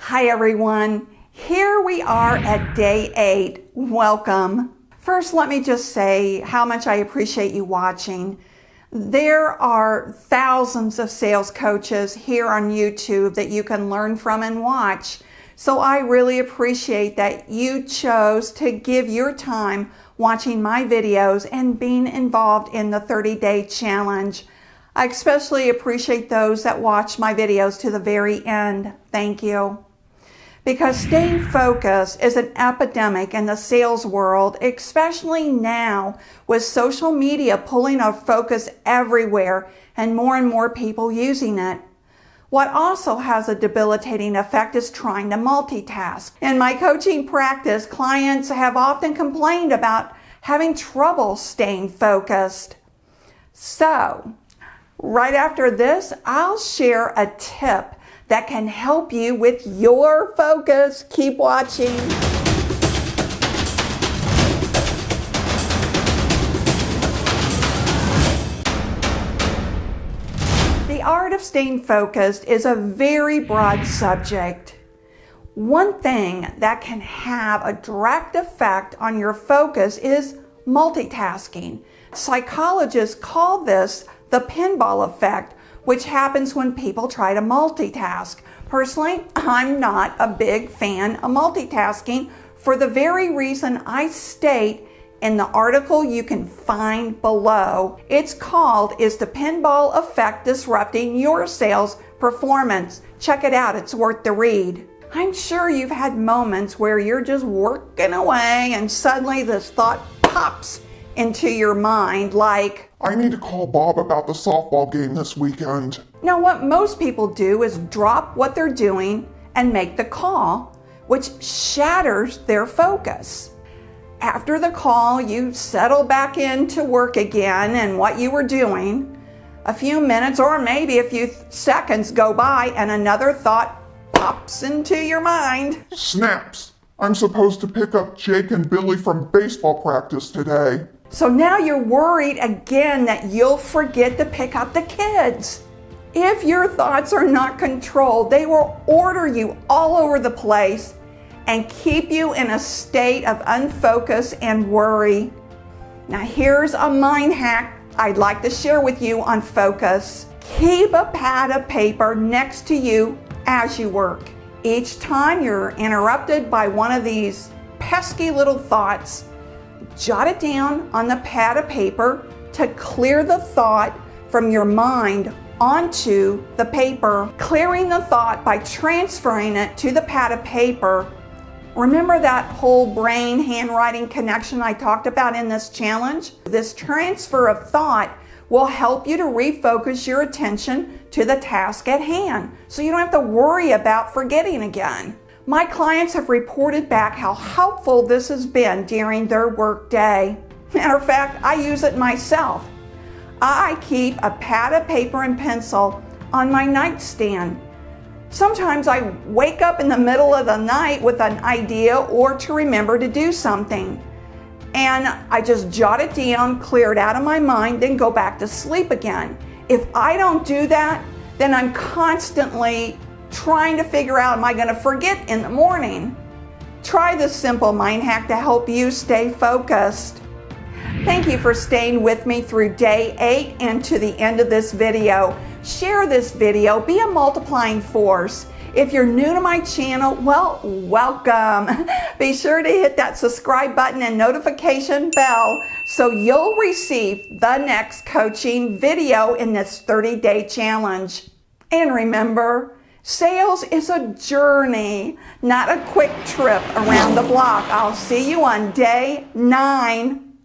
Hi everyone, here we are at day 8. Welcome. First, let me just say how much I appreciate you watching. There are thousands of sales coaches here on YouTube that you can learn from and watch. So I really appreciate that you chose to give your time watching my videos and being involved in the 30-day challenge. I especially appreciate those that watch my videos to the very end. Thank you. Because staying focused is an epidemic in the sales world, especially now with social media pulling our focus everywhere and more people using it. What also has a debilitating effect is trying to multitask. In my coaching practice, clients have often complained about having trouble staying focused. So, right after this, I'll share a tip that can help you with your focus. Keep watching. The art of staying focused is a very broad subject. One thing that can have a direct effect on your focus is multitasking. Psychologists call this the pinball effect, which happens when people try to multitask. Personally, I'm not a big fan of multitasking for the very reason I state in the article you can find below. It's called, "Is the Pinball Effect Disrupting Your Sales Performance?" Check it out, it's worth the read. I'm sure you've had moments where you're just working away and suddenly this thought pops into your mind like, I need to call Bob about the softball game this weekend. Now, what most people do is drop what they're doing and make the call, which shatters their focus. After the call, you settle back into work again and what you were doing. A few minutes or maybe a few seconds go by and another thought pops into your mind. Snaps! I'm supposed to pick up Jake and Billy from baseball practice today. So now you're worried again that you'll forget to pick up the kids. If your thoughts are not controlled, they will order you all over the place and keep you in a state of unfocus and worry. Now here's a mind hack I'd like to share with you on focus. Keep a pad of paper next to you as you work. Each time you're interrupted by one of these pesky little thoughts, jot it down on the pad of paper to clear the thought from your mind onto the paper. Clearing the thought by transferring it to the pad of paper. Remember that whole brain handwriting connection I talked about in this challenge? This transfer of thought will help you to refocus your attention to the task at hand, so you don't have to worry about forgetting again. My clients have reported back how helpful this has been during their work day. Matter of fact, I use it myself. I keep a pad of paper and pencil on my nightstand. Sometimes I wake up in the middle of the night with an idea or to remember to do something. And I just jot it down, clear it out of my mind, then go back to sleep again. If I don't do that, then I'm constantly trying to figure out, am I going to forget in the morning? Try this simple mind hack to help you stay focused. Thank you for staying with me through day 8 and to the end of this video. Share this video, be a multiplying force. If you're new to my channel, well, welcome. Be sure to hit that subscribe button and notification bell so you'll receive the next coaching video in this 30-day challenge. And remember, sales is a journey, not a quick trip around the block. I'll see you on day 9.